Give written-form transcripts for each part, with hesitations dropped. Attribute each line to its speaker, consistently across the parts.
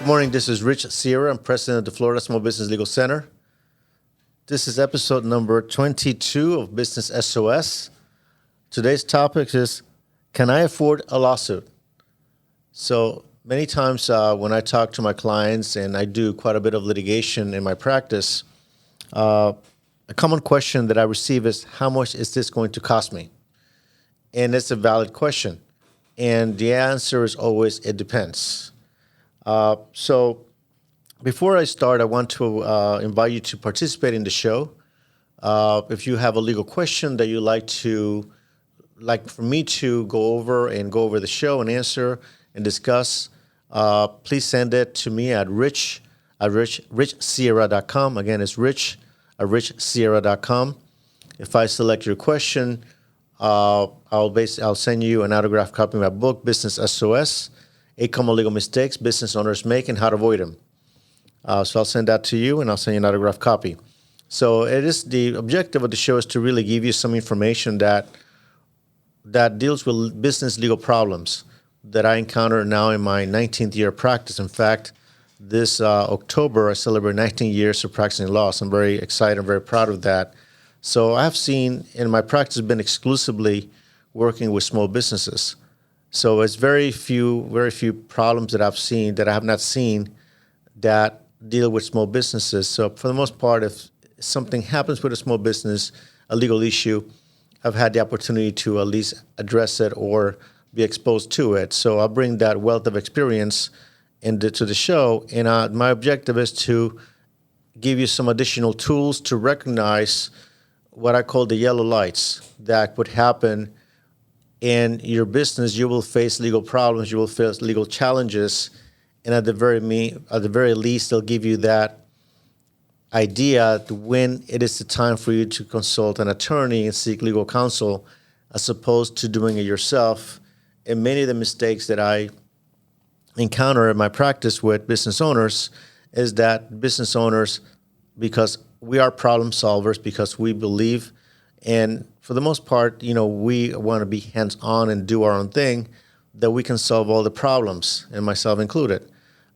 Speaker 1: morning. This is Rich Sierra. I'm president of the Florida Small Business Legal Center. This is episode number 22 of Business SOS. Today's topic is, can I afford a lawsuit? So many times when I talk to my clients, and I do quite a bit of litigation in my practice, a common question that I receive is, how much is this going to cost me? And it's a valid question. And the answer is always, it depends. So before I start, I want to invite you to participate in the show. If you have a legal question that you'd like for me to go over the show and answer and discuss, please send it to me at richsierra.com. Again, it's richsierra.com. If I select your question, I'll send you an autographed copy of my book, Business SOS, 8 Common Legal Mistakes Business Owners Make and How to Avoid Them. So I'll send that to you, and I'll send you an autographed copy. So the objective of the show is to really give you some information that deals with business legal problems that I encounter now in my 19th year of practice. In fact, this October, I celebrate 19 years of practicing law, so I'm very excited and very proud of that. So I have seen, in my practice, been exclusively working with small businesses. So it's very few problems that I've seen that I have not seen that deal with small businesses. So for the most part, if something happens with a small business, a legal issue, I've had the opportunity to at least address it or be exposed to it. So I'll bring that wealth of experience to the show. And my objective is to give you some additional tools to recognize what I call the yellow lights that would happen in your business. You will face legal problems. You will face legal challenges. And at the very least, they'll give you that idea when it is the time for you to consult an attorney and seek legal counsel, as opposed to doing it yourself. And many of the mistakes that I encounter in my practice with business owners is that business owners, because we are problem solvers, because we believe, and for the most part, we want to be hands-on and do our own thing, that we can solve all the problems, and myself included.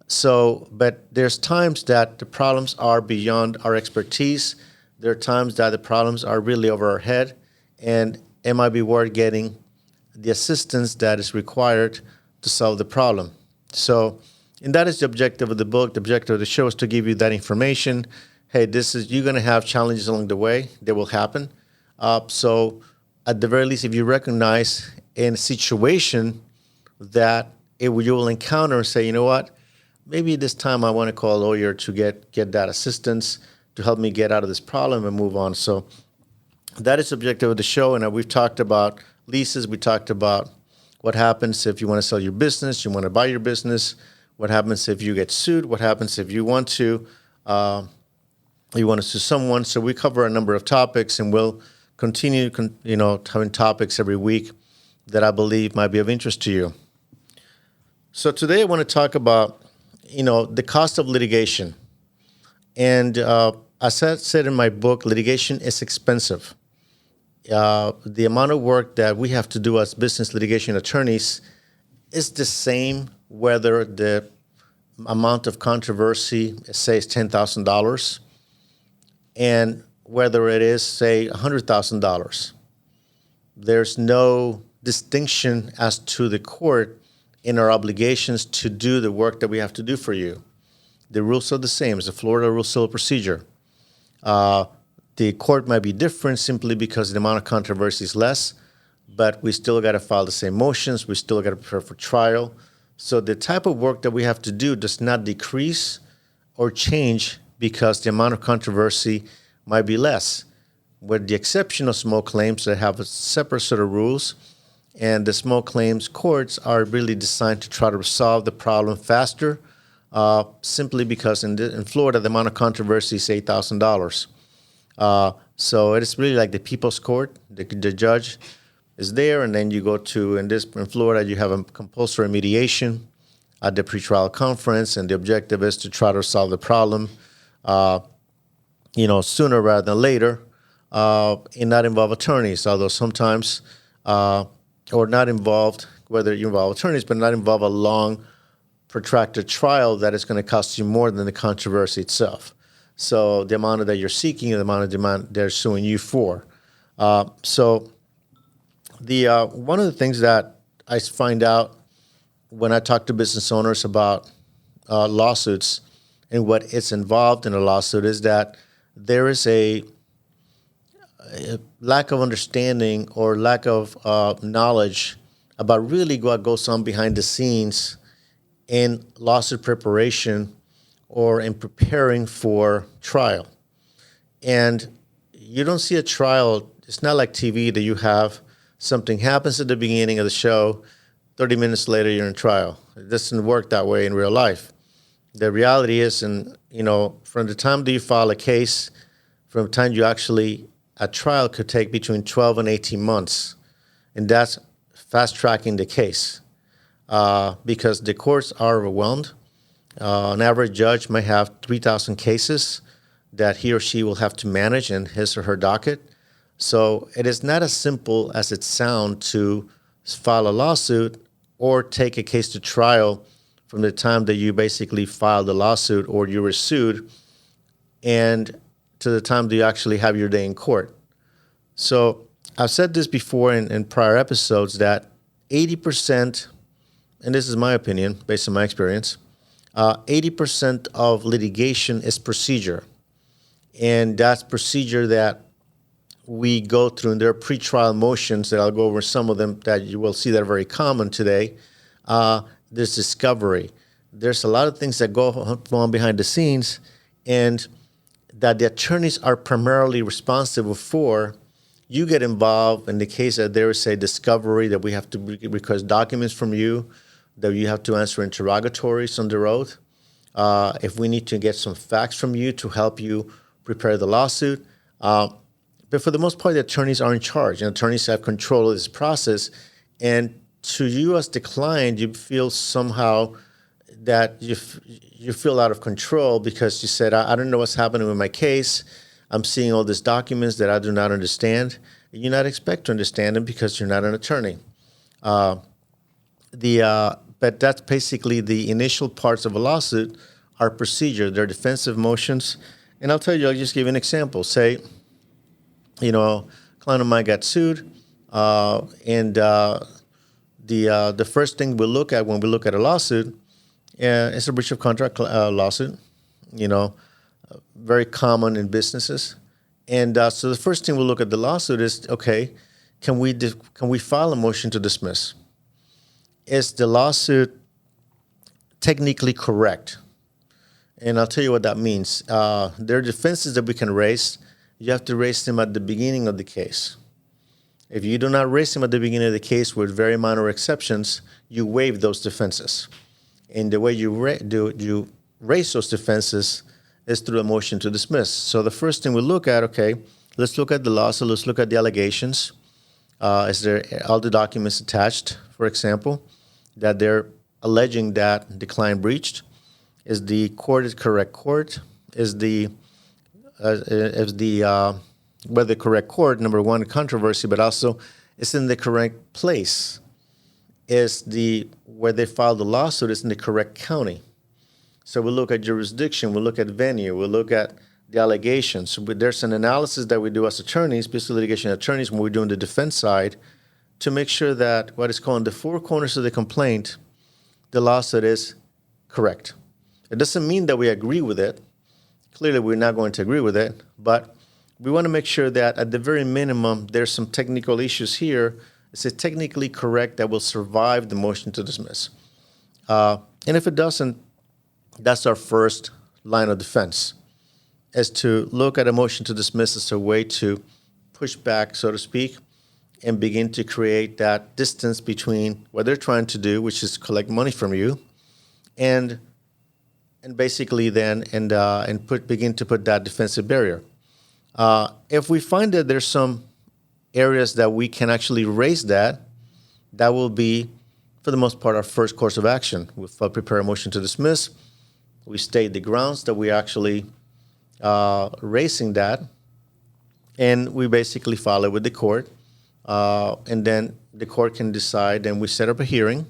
Speaker 1: So, but there's times that the problems are beyond our expertise. There are times that the problems are really over our head, and it might be worth getting the assistance that is required to solve the problem. So, and that is the objective of the book. The objective of the show is to give you that information. Hey, you're going to have challenges along the way. They will happen. So at the very least, if you recognize in a situation that you will encounter and say, you know what, maybe this time I want to call a lawyer to get that assistance to help me get out of this problem and move on. So that is the objective of the show. And we've talked about leases. We talked about what happens if you want to sell your business, you want to buy your business, what happens if you get sued, what happens if you want to sue someone. So we cover a number of topics, and we'll continue, having topics every week that I believe might be of interest to you. So today I want to talk about, the cost of litigation. And as I said in my book, litigation is expensive. The amount of work that we have to do as business litigation attorneys is the same whether the amount of controversy, say, is $10,000, and whether it is, say, $100,000. There's no distinction as to the court in our obligations to do the work that we have to do for you. The rules are the same. It's the Florida Rule Civil Procedure. The court might be different simply because the amount of controversy is less, but we still got to file the same motions. We still got to prepare for trial. So the type of work that we have to do does not decrease or change because the amount of controversy might be less, with the exception of small claims that have a separate set of rules. And the small claims courts are really designed to try to resolve the problem faster, simply because in Florida, the amount of controversy is $8,000. So it is really like the people's court. The judge is there, and then you go to, in Florida, you have a compulsory mediation at the pretrial conference, and the objective is to try to solve the problem, sooner rather than later, and not involve attorneys, although sometimes, or not involved, whether you involve attorneys, but not involve a long protracted trial that is going to cost you more than the controversy itself. So the amount that you're seeking, the amount of demand they're suing you for. So the one of the things that I find out when I talk to business owners about lawsuits and what is involved in a lawsuit is that there is a lack of understanding or lack of knowledge about really what goes on behind the scenes in lawsuit preparation or in preparing for trial. And you don't see a trial, it's not like TV that you have something happens at the beginning of the show, 30 minutes later you're in trial. It doesn't work that way in real life. The reality is, and from the time that you file a case, from the time you actually, a trial could take between 12 and 18 months. And that's fast tracking the case because the courts are overwhelmed. An average judge might have 3,000 cases that he or she will have to manage in his or her docket. So it is not as simple as it sounds to file a lawsuit or take a case to trial from the time that you basically filed the lawsuit or you were sued and to the time that you actually have your day in court. So I've said this before in prior episodes that 80%, and this is my opinion based on my experience, 80% of litigation is procedure. And that's procedure that we go through, and there are pretrial motions that I'll go over some of them that you will see that are very common today. There's discovery. There's a lot of things that go on behind the scenes and that the attorneys are primarily responsible for. You get involved in the case that there is a discovery that we have to request documents from you, that you have to answer interrogatories on the road. If we need to get some facts from you to help you prepare the lawsuit. But for the most part, the attorneys are in charge, and attorneys have control of this process. And to you as the client, you feel somehow that you feel out of control because you said, I don't know what's happening with my case. I'm seeing all these documents that I do not understand. You're not expected to understand them because you're not an attorney. But that's basically the initial parts of a lawsuit are procedure. They're defensive motions. And I'll tell you, I'll just give you an example. Say, a client of mine got sued, and the first thing we look at when we look at a lawsuit is a breach of contract lawsuit, very common in businesses. And so the first thing we look at the lawsuit is, okay, can we file a motion to dismiss? Is the lawsuit technically correct? And I'll tell you what that means. There are defenses that we can raise. You have to raise them at the beginning of the case. If you do not raise them at the beginning of the case with very minor exceptions, you waive those defenses. And the way you raise those defenses is through a motion to dismiss. So the first thing we look at, okay, let's look at the lawsuit, let's look at the allegations. Is there all the documents attached, for example, that they're alleging that the client breached? Is the court the correct court? Is the whether the correct court, number one, controversy, but also it's in the correct place. Is where they filed the lawsuit is in the correct county. So we look at jurisdiction, we look at venue, we look at the allegations. There's an analysis that we do as attorneys, basically litigation attorneys, when we're doing the defense side, to make sure that what is called the four corners of the complaint, the lawsuit is correct. It doesn't mean that we agree with it. Clearly, we're not going to agree with it, but we want to make sure that at the very minimum, there's some technical issues here. Is it technically correct that will survive the motion to dismiss? And if it doesn't, that's our first line of defense, is to look at a motion to dismiss as a way to push back, so to speak, and begin to create that distance between what they're trying to do, which is collect money from you, and basically then begin to put that defensive barrier. If we find that there's some areas that we can actually raise that will be, for the most part, our first course of action. We'll prepare a motion to dismiss. We state the grounds that we actually raising that, and we basically file it with the court, and then the court can decide, and we set up a hearing,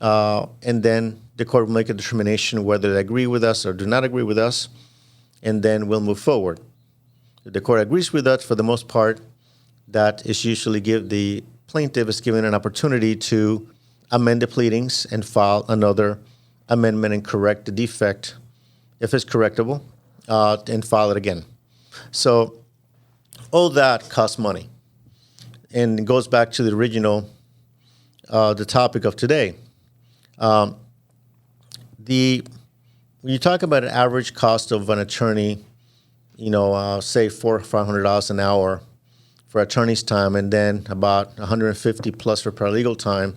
Speaker 1: and then the court will make a determination whether they agree with us or do not agree with us, and then we'll move forward. If the court agrees with us, for the most part, that is usually give the plaintiff is given an opportunity to amend the pleadings and file another amendment and correct the defect, if it's correctable, and file it again. So all that costs money, and it goes back to the original, the topic of today. When you talk about an average cost of an attorney, say $400 or $500 an hour for attorney's time, and then about $150 plus for paralegal time,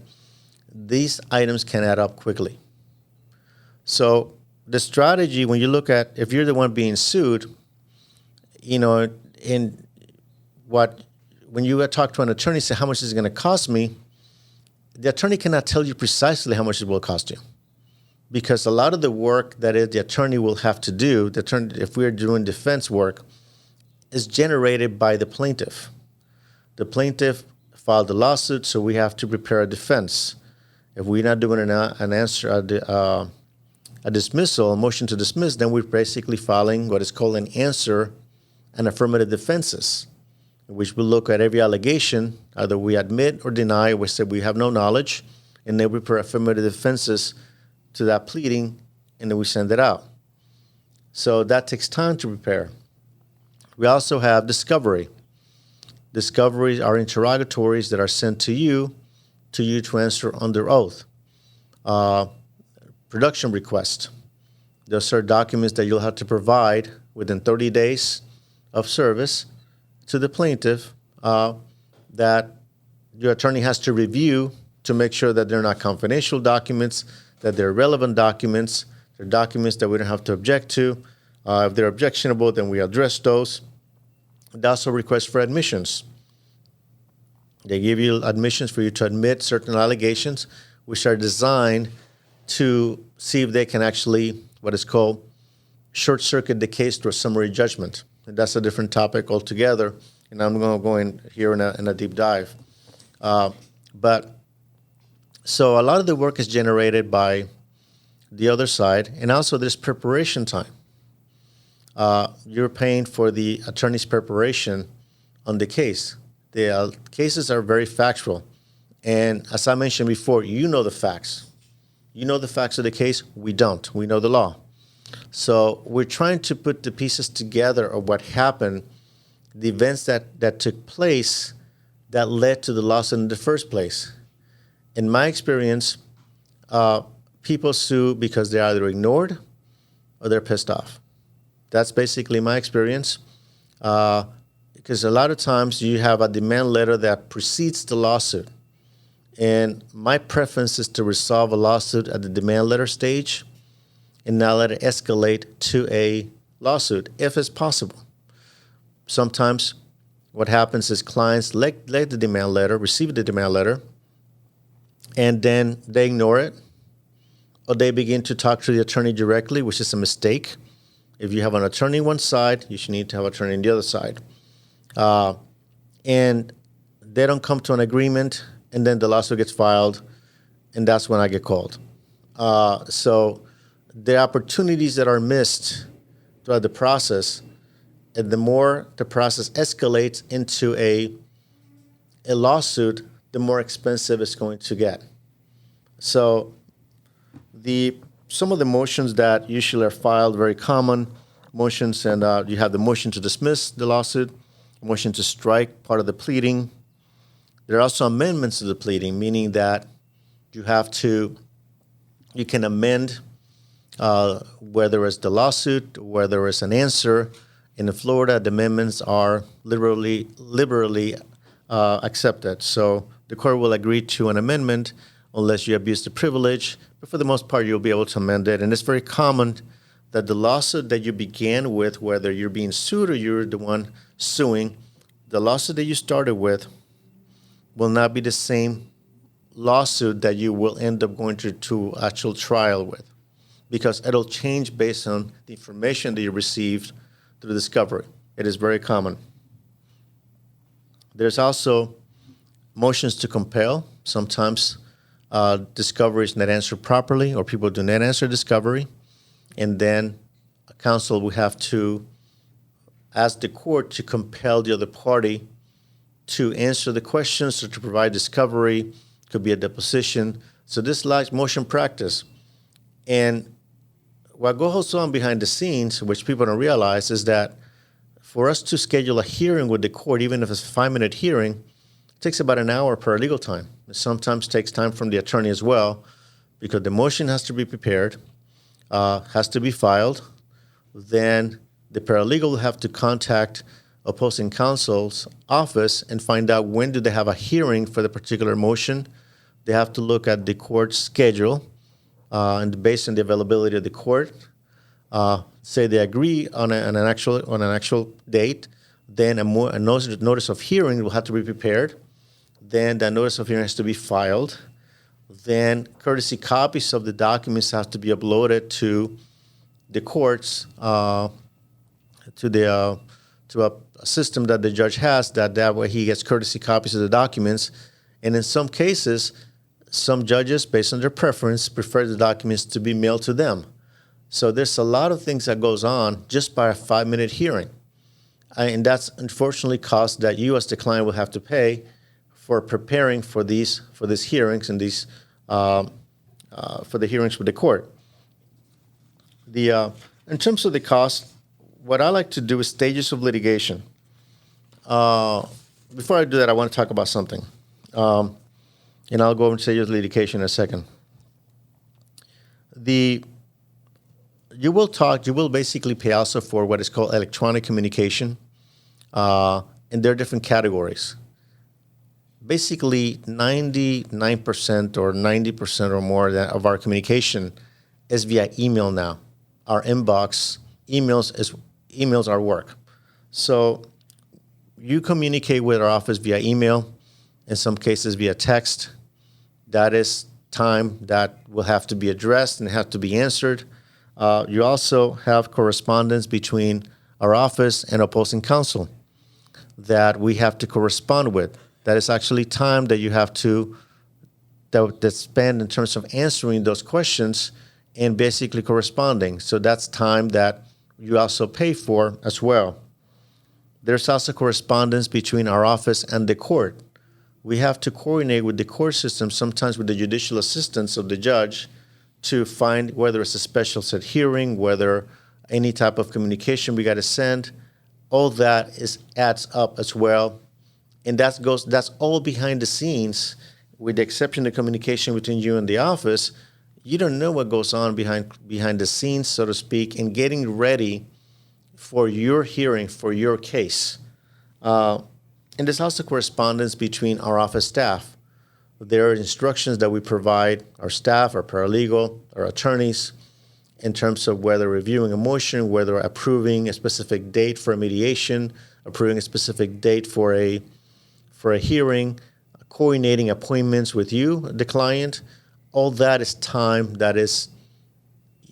Speaker 1: these items can add up quickly. So the strategy, when you look at, if you're the one being sued, when you talk to an attorney, say, how much is it going to cost me? The attorney cannot tell you precisely how much it will cost you, because a lot of the work that the attorney will have to do, if we're doing defense work, is generated by the plaintiff. The plaintiff filed the lawsuit, so we have to prepare a defense. If we're not doing an answer, a dismissal, a motion to dismiss, then we're basically filing what is called an answer and affirmative defenses, in which we look at every allegation, either we admit or deny, we say we have no knowledge, and then we prepare affirmative defenses to that pleading, and then we send it out. So that takes time to prepare. We also have discovery. Discoveries are interrogatories that are sent to you to answer under oath. Production request. Those are documents that you'll have to provide within 30 days of service to the plaintiff that your attorney has to review to make sure that they're not confidential documents, that they're relevant documents, they're documents that we don't have to object to. If they're objectionable, then we address those. They also request for admissions. They give you admissions for you to admit certain allegations, which are designed to see if they can actually, what is called, short-circuit the case to a summary judgment. And that's a different topic altogether, and I'm going to go in here in a deep dive. So a lot of the work is generated by the other side, and also there's preparation time. You're paying for the attorney's preparation on the case. The cases are very factual, and as I mentioned before, you know the facts. You know the facts of the case. We don't. We know the law. So we're trying to put the pieces together of what happened, the events that took place that led to the lawsuit in the first place. In my experience, people sue because they're either ignored or they're pissed off. That's basically my experience. Because a lot of times you have a demand letter that precedes the lawsuit. And my preference is to resolve a lawsuit at the demand letter stage and not let it escalate to a lawsuit, if it's possible. Sometimes what happens is clients let the demand letter, receive the demand letter, and then they ignore it, or they begin to talk to the attorney directly, which is a mistake. If you have an attorney on one side, you should need to have an attorney on the other side. And they don't come to an agreement, and then the lawsuit gets filed, and that's when I get called. So the opportunities that are missed throughout the process, and the more the process escalates into a lawsuit, the more expensive it's going to get. So some of the motions that usually are filed, very common motions, and you have the motion to dismiss the lawsuit, motion to strike part of the pleading. There are also amendments to the pleading, meaning that you can amend whether it's the lawsuit, whether it's an answer. In Florida, the amendments are liberally accepted. So the court will agree to an amendment unless you abuse the privilege. But for the most part, you'll be able to amend it. And it's very common that the lawsuit that you began with, whether you're being sued or you're the one suing, the lawsuit that you started with will not be the same lawsuit that you will end up going to actual trial with, because it'll change based on the information that you received through discovery. It is very common. There's also motions to compel. Sometimes discovery is not answered properly or people do not answer discovery. And then counsel will have to ask the court to compel the other party to answer the questions or to provide discovery. Could be a deposition. So this likes motion practice. And what goes on behind the scenes, which people don't realize, is that for us to schedule a hearing with the court, even if it's a 5-minute hearing, it takes about an hour per legal time. It sometimes takes time from the attorney as well, because the motion has to be prepared, has to be filed. Then the paralegal will have to contact opposing counsel's office and find out when do they have a hearing for the particular motion. They have to look at the court's schedule and based on the availability of the court, say they agree on an actual date. Then a notice of hearing will have to be prepared. Then that notice of hearing has to be filed. Then courtesy copies of the documents have to be uploaded to the courts, to a system that the judge has, that way he gets courtesy copies of the documents. And in some cases, some judges, based on their preference, prefer the documents to be mailed to them. So there's a lot of things that goes on just by a 5-minute hearing. And that's unfortunately costs that you as the client will have to pay for preparing for these hearings and these for the hearings with the court. In terms of the cost, what I like to do is stages of litigation. Before I do that, I want to talk about something. And I'll go over to stages of litigation in a second. You will basically pay also for what is called electronic communication. And there are different categories. Basically, 99% or 90% or more of our communication is via email now. Our inbox, emails are work. So you communicate with our office via email, in some cases via text. That is time that will have to be addressed and have to be answered. You also have correspondence between our office and opposing counsel that we have to correspond with. That is actually time that you have to that spend in terms of answering those questions and basically corresponding. So that's time that you also pay for as well. There's also correspondence between our office and the court. We have to coordinate with the court system, sometimes with the judicial assistance of the judge, to find whether it's a special set hearing, whether any type of communication we got to send. All that adds up as well. And that's all behind the scenes, with the exception of communication between you and the office. You don't know what goes on behind the scenes, so to speak, in getting ready for your hearing, for your case. And there's also correspondence between our office staff. There are instructions that we provide our staff, our paralegal, our attorneys, in terms of whether reviewing a motion, whether approving a specific date for a mediation, approving a specific date for a hearing, coordinating appointments with you, the client. All that is time that is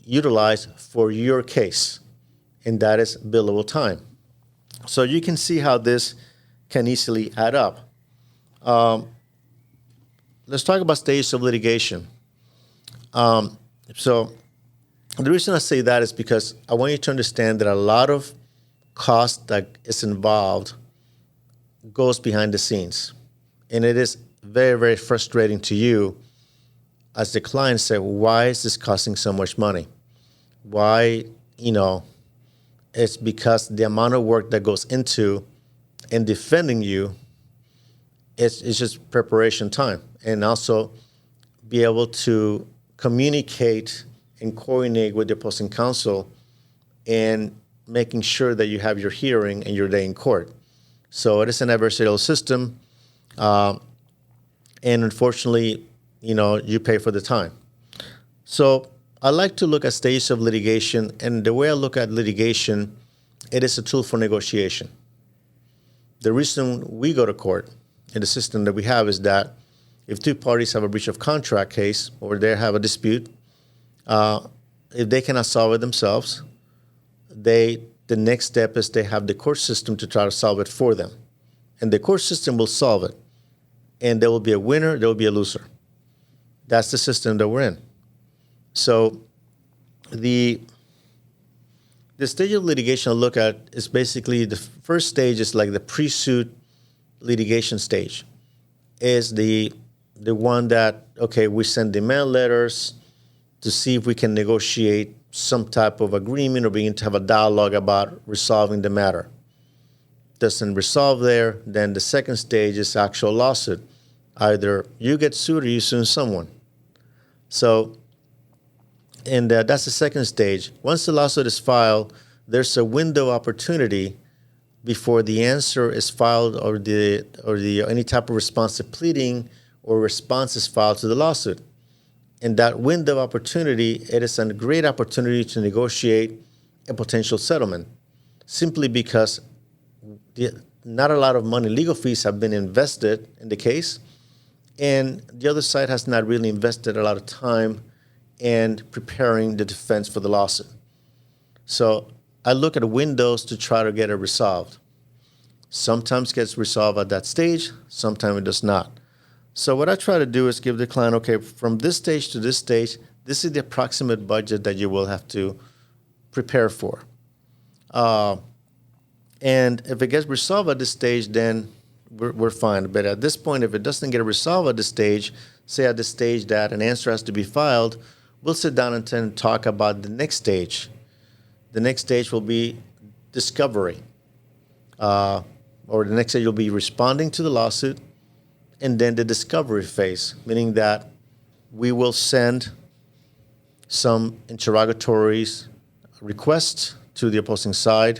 Speaker 1: utilized for your case, and that is billable time. So you can see how this can easily add up. Let's talk about stages of litigation. So the reason I say that is because I want you to understand that a lot of cost that is involved goes behind the scenes. And it is very, very frustrating to you as the client say, why is this costing so much money? Why, it's because the amount of work that goes into in defending you, it's just preparation time. And also be able to communicate and coordinate with the opposing counsel and making sure that you have your hearing and your day in court. So it is an adversarial system. And unfortunately, you pay for the time. So I like to look at stages of litigation, and the way I look at litigation, it is a tool for negotiation. The reason we go to court in the system that we have is that if two parties have a breach of contract case or they have a dispute, if they cannot solve it themselves, the next step is they have the court system to try to solve it for them. And the court system will solve it. And there will be a winner, there will be a loser. That's the system that we're in. So the stage of litigation I'll look at is basically the first stage is like the pre-suit litigation stage. Is the one that, okay, we send demand letters to see if we can negotiate some type of agreement or begin to have a dialogue about resolving the matter. Doesn't resolve there, then the second stage is actual lawsuit. Either you get sued or you sue someone. So, and that's the second stage. Once the lawsuit is filed, there's a window of opportunity before the answer is filed or the any type of response to pleading or response is filed to the lawsuit. In that window of opportunity, it is a great opportunity to negotiate a potential settlement, simply because not a lot of money, legal fees have been invested in the case, and the other side has not really invested a lot of time in preparing the defense for the lawsuit. So I look at windows to try to get it resolved. Sometimes it gets resolved at that stage, sometimes it does not. So what I try to do is give the client, okay, from this stage to this stage, this is the approximate budget that you will have to prepare for. And if it gets resolved at this stage, then we're fine. But at this point, if it doesn't get resolved at this stage, say at the stage that an answer has to be filed, we'll sit down and talk about the next stage. The next stage will be discovery. Or the next stage you'll be responding to the lawsuit, and then the discovery phase, meaning that we will send some interrogatories requests to the opposing side.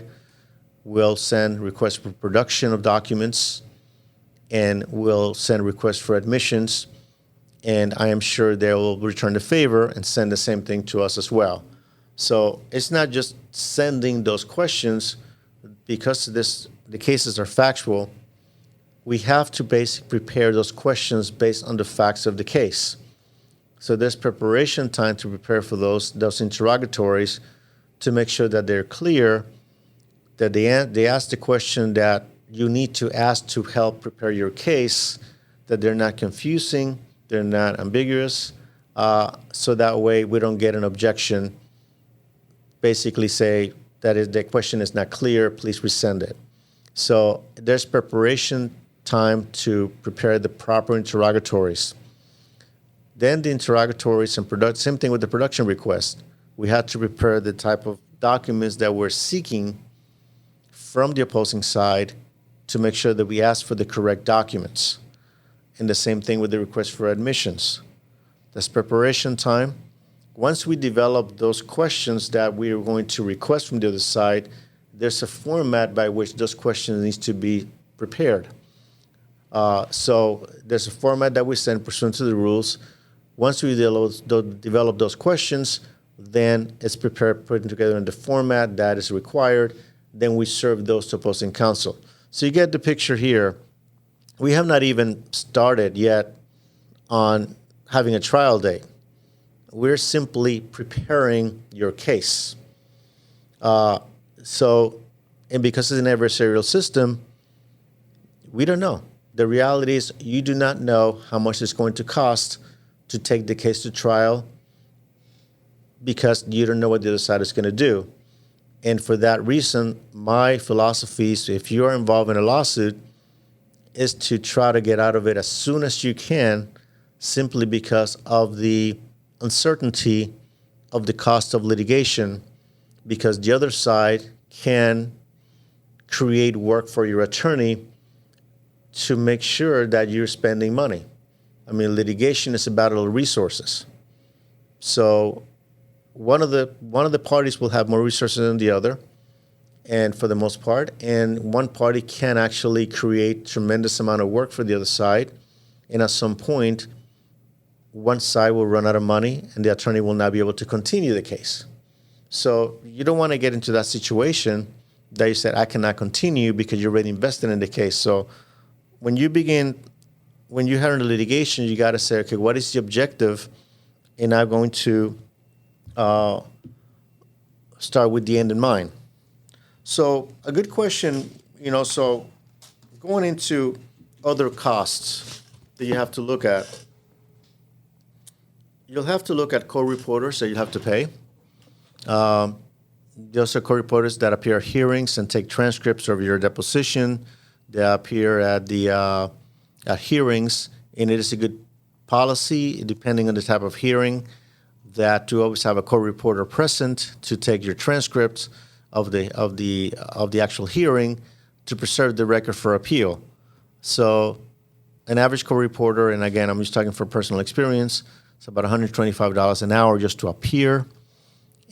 Speaker 1: We'll send requests for production of documents, and we'll send requests for admissions, and I am sure they will return the favor and send the same thing to us as well. So it's not just sending those questions. Because the cases are factual, we have to basically prepare those questions based on the facts of the case. So there's preparation time to prepare for those interrogatories to make sure that they're clear, that they ask the question that you need to ask to help prepare your case, that they're not confusing, they're not ambiguous, so that way we don't get an objection, basically say that the question is not clear, please resend it. So there's preparation time to prepare the proper interrogatories. Then the interrogatories and same thing with the production request. We had to prepare the type of documents that we're seeking from the opposing side to make sure that we ask for the correct documents. And the same thing with the request for admissions. That's preparation time. Once we develop those questions that we are going to request from the other side, there's a format by which those questions need to be prepared. So there's a format that we send pursuant to the rules. Once we develop those questions, then it's prepared, put together in the format that is required. Then we serve those to opposing counsel. So you get the picture here. We have not even started yet on having a trial date. We're simply preparing your case. And because it's an adversarial system, we don't know. The reality is you do not know how much it's going to cost to take the case to trial because you don't know what the other side is going to do. And for that reason, my philosophy is if you are involved in a lawsuit is to try to get out of it as soon as you can, simply because of the uncertainty of the cost of litigation, because the other side can create work for your attorney to make sure that you're spending money. I mean, litigation is a battle of resources. So one of the parties will have more resources than the other, and for the most part, and one party can actually create tremendous amount of work for the other side, and at some point, one side will run out of money and the attorney will not be able to continue the case. So you don't want to get into that situation that you said, I cannot continue because you're already invested in the case. So when you head into litigation, you got to say, okay, what is the objective? And I'm going to start with the end in mind. So a good question, so going into other costs that you have to look at. you'll have to look at co-reporters that you have to pay. Those are co-reporters that appear at hearings and take transcripts of your deposition. They appear at the at hearings, and it is a good policy, depending on the type of hearing, that to always have a co-reporter present to take your transcripts of the actual hearing to preserve the record for appeal. So, an average co-reporter, and again, I'm just talking from personal experience, it's about $125 an hour just to appear.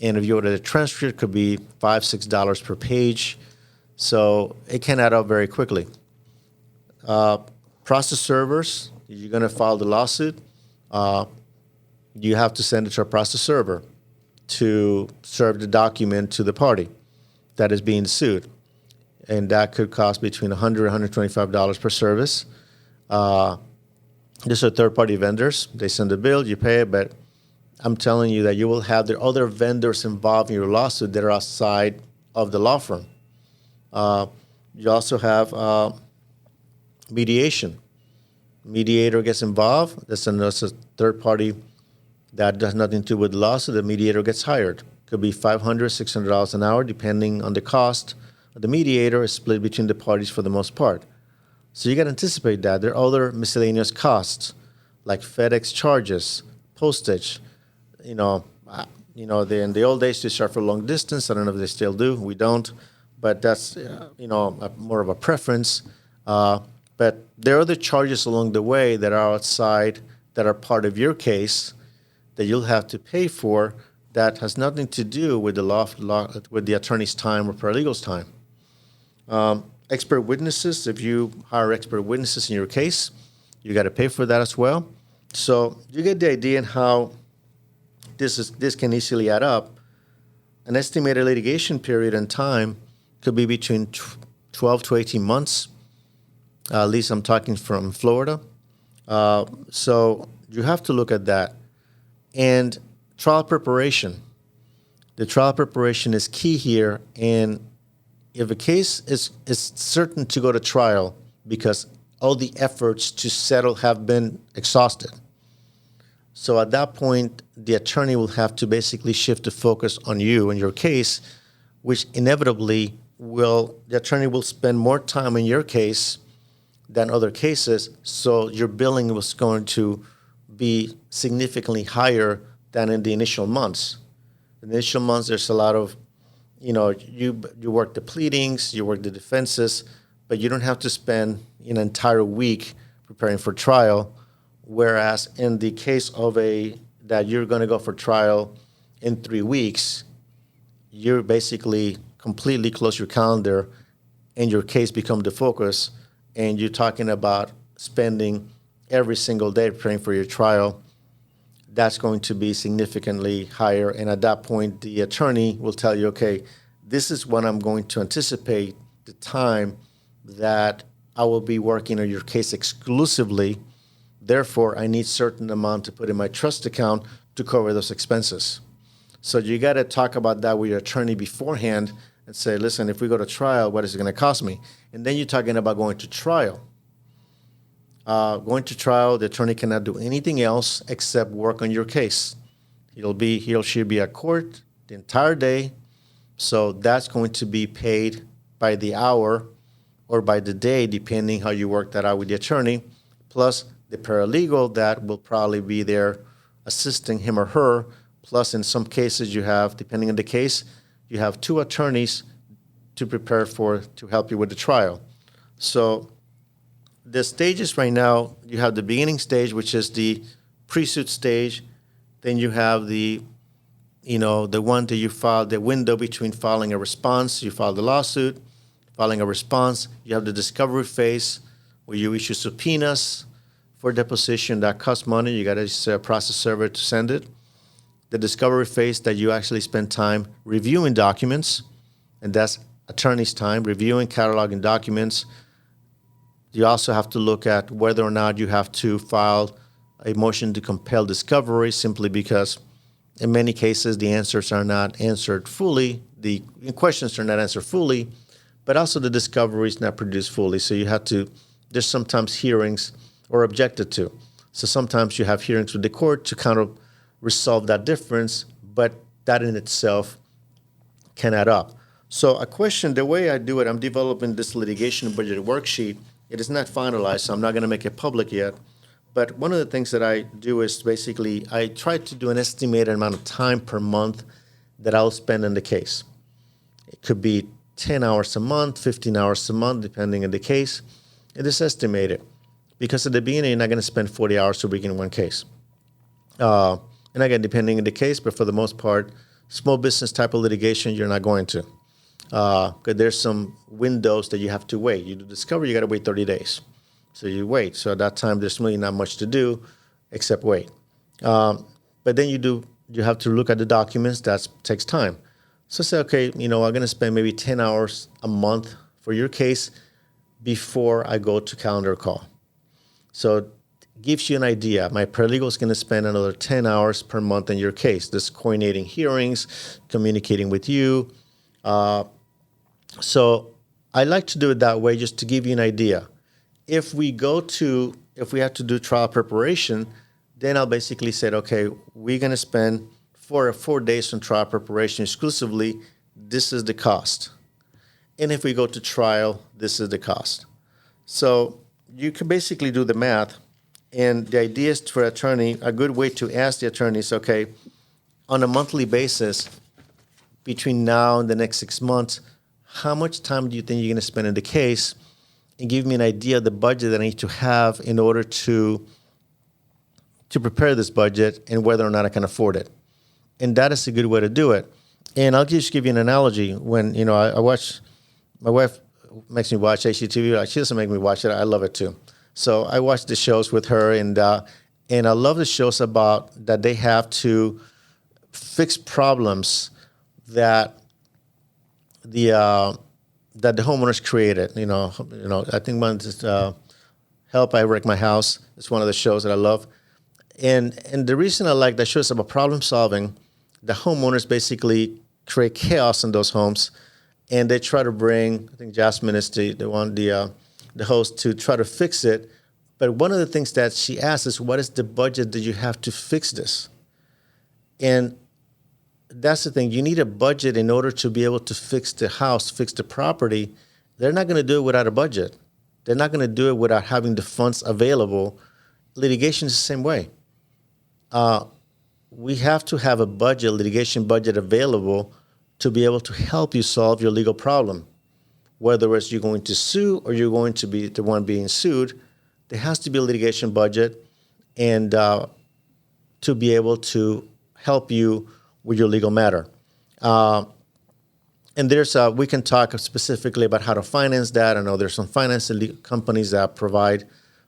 Speaker 1: And if you order the transcript, it could be $5, $6 per page. So it can add up very quickly. Process servers, you're going to file the lawsuit. You have to send it to a process server to serve the document to the party that is being sued. And that could cost between $100 and $125 per service. These are third-party vendors. They send a bill, you pay it, but I'm telling you that you will have the other vendors involved in your lawsuit that are outside of the law firm. You also have mediation. Mediator gets involved. That's a third party that does nothing to do with the lawsuit. The mediator gets hired. Could be $500, $600 an hour, depending on the cost. The mediator is split between the parties for the most part. So you got to anticipate that. There are other miscellaneous costs, like FedEx charges, postage. In the old days, they charge for long distance. I don't know if they still do. We don't. But that's, more of a preference. But there are other charges along the way that are outside, that are part of your case, that you'll have to pay for, that has nothing to do with with the attorney's time or paralegal's time. Expert witnesses, if you hire expert witnesses in your case, you got to pay for that as well. So you get the idea in how this can easily add up. An estimated litigation period and time could be between 12 to 18 months. At least I'm talking from Florida. So you have to look at that. And trial preparation. The trial preparation is key here. And if a case is certain to go to trial because all the efforts to settle have been exhausted, so at that point, the attorney will have to basically shift the focus on you and your case, which inevitably the attorney will spend more time in your case than other cases, so your billing was going to be significantly higher than in the initial months. In the initial months, there's a lot of, you work the pleadings, you work the defenses, but you don't have to spend an entire week preparing for trial. Whereas in the case of that you're going to go for trial in 3 weeks, you're basically completely close your calendar and your case become the focus, and you're talking about spending every single day preparing for your trial. That's going to be significantly higher. And at that point, the attorney will tell you, okay, this is when I'm going to anticipate the time that I will be working on your case exclusively. Therefore, I need certain amount to put in my trust account to cover those expenses. So you got to talk about that with your attorney beforehand and say, listen, if we go to trial, what is it going to cost me? And then you're talking about going to trial. Going to trial, the attorney cannot do anything else except work on your case. He or she will be at court the entire day. So that's going to be paid by the hour or by the day, depending how you work that out with the attorney, plus the paralegal that will probably be there assisting him or her. Plus, in some cases, you have, depending on the case, you have 2 attorneys to help you with the trial. So the stages right now, you have the beginning stage, which is the pre-suit stage. Then you have the one that you file, the window between filing a response. You file the lawsuit, filing a response. You have the discovery phase where you issue subpoenas for deposition. That costs money. You got to process server to send it. The discovery phase that you actually spend time reviewing documents, and that's attorney's time, reviewing, cataloging documents. You also have to look at whether or not you have to file a motion to compel discovery, simply because in many cases the answers are not answered fully, the questions are not answered fully, but also the discovery is not produced fully. So there's sometimes hearings or objected to. So sometimes you have hearings with the court to kind of resolve that difference, but that in itself can add up. So a question, the way I do it, I'm developing this litigation budget worksheet. It is not finalized, so I'm not going to make it public yet. But one of the things that I do is basically I try to do an estimated amount of time per month that I'll spend in the case. It could be 10 hours a month, 15 hours a month, depending on the case. It is estimated because at the beginning, you're not going to spend 40 hours a week in one case. And again, depending on the case, but for the most part, small business type of litigation, you're not going to. Because there's some windows that you have to wait. You do discovery, you got to wait 30 days. So you wait. So at that time, there's really not much to do except wait. But then you have to look at the documents. That takes time. So say, okay, I'm going to spend maybe 10 hours a month for your case before I go to calendar call. So it gives you an idea. My paralegal is going to spend another 10 hours per month in your case. This coordinating hearings, communicating with you. So I like to do it that way just to give you an idea. If we have to do trial preparation, then I'll basically say, okay, we're going to spend 4 days on trial preparation exclusively. This is the cost. And if we go to trial, this is the cost. So you can basically do the math. And the idea is for attorney, a good way to ask the attorney is, okay, on a monthly basis, between now and the next 6 months, how much time do you think you're going to spend in the case? And give me an idea of the budget that I need to have in order to prepare this budget and whether or not I can afford it. And that is a good way to do it. And I'll just give you an analogy. When, I watch, my wife makes me watch HGTV. She doesn't make me watch it. I love it too. So I watch the shows with her, and I love the shows about that they have to fix problems that the homeowners created. I think one is Help I Wreck My House. It's one of the shows that I love. And the reason I like that show is about problem solving. The homeowners basically create chaos in those homes, and they try to bring, I think Jasmine is the host, to try to fix it. But one of the things that she asks is, what is the budget that you have to fix this? And that's the thing. You need a budget in order to be able to fix the house, fix the property. They're not going to do it without a budget. They're not going to do it without having the funds available. Litigation is the same way. We have to have a budget, litigation budget available to be able to help you solve your legal problem. Whether it's you're going to sue or you're going to be the one being sued, there has to be a litigation budget and to be able to help you with your legal matter. And we can talk specifically about how to finance that. I know there's some financing companies that provide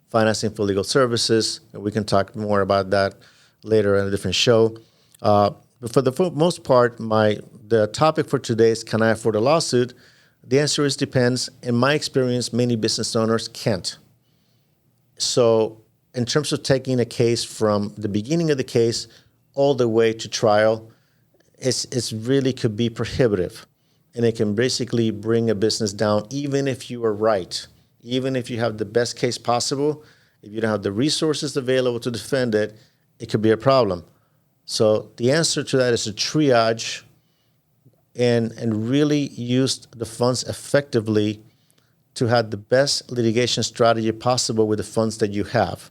Speaker 1: financing for legal services, and we can talk more about that later in a different show. But for the most part, the topic for today is, can I afford a lawsuit? The answer is depends. In my experience, many business owners can't. So in terms of taking a case from the beginning of the case all the way to trial, it's really could be prohibitive. And it can basically bring a business down, even if you are right. Even if you have the best case possible, if you don't have the resources available to defend it, it could be a problem. So the answer to that is to triage and really use the funds effectively to have the best litigation strategy possible with the funds that you have.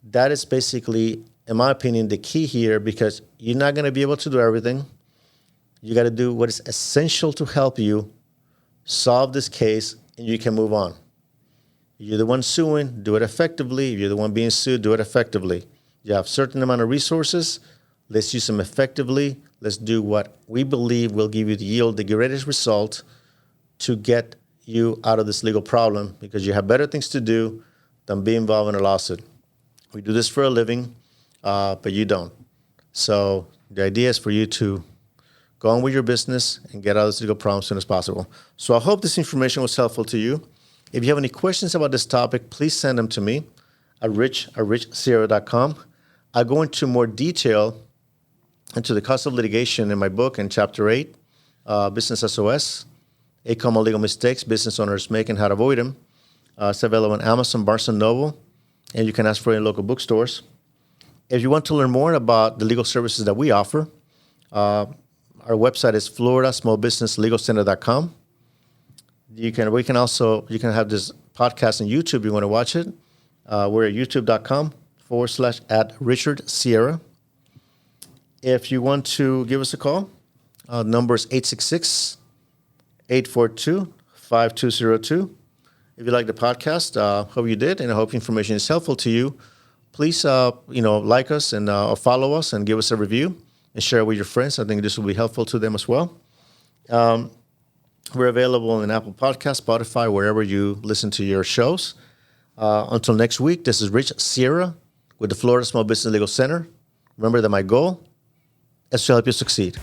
Speaker 1: That is basically, in my opinion, the key here, because you're not going to be able to do everything. You got to do what is essential to help you solve this case, and you can move on. You're the one suing, do it effectively. If you're the one being sued, do it effectively. You have a certain amount of resources. Let's use them effectively. Let's do what we believe will give you the greatest result to get you out of this legal problem, because you have better things to do than be involved in a lawsuit. We do this for a living, but you don't. So the idea is for you to go on with your business and get out of this legal problem as soon as possible. So I hope this information was helpful to you. If you have any questions about this topic, please send them to me at rich@richsierra.com. I go into more detail into the cost of litigation in my book in Chapter 8, Business SOS, 8 Common Legal Mistakes Business Owners Make and How to Avoid Them. It's available on Amazon, Barnes & Noble, and you can ask for it in local bookstores. If you want to learn more about the legal services that we offer, our website is floridasmallbusinesslegalcenter.com. You can have this podcast on YouTube. You want to watch it. We're at youtube.com/@RichardSierra. If you want to give us a call, number is 866-842-5202. If you like the podcast, hope you did, and I hope information is helpful to you. Please, like us and follow us and give us a review and share it with your friends. I think this will be helpful to them as well. We're available in Apple Podcasts, Spotify, wherever you listen to your shows. Until next week, this is Rich Sierra with the Florida Small Business Legal Center. Remember that my goal is to help you succeed.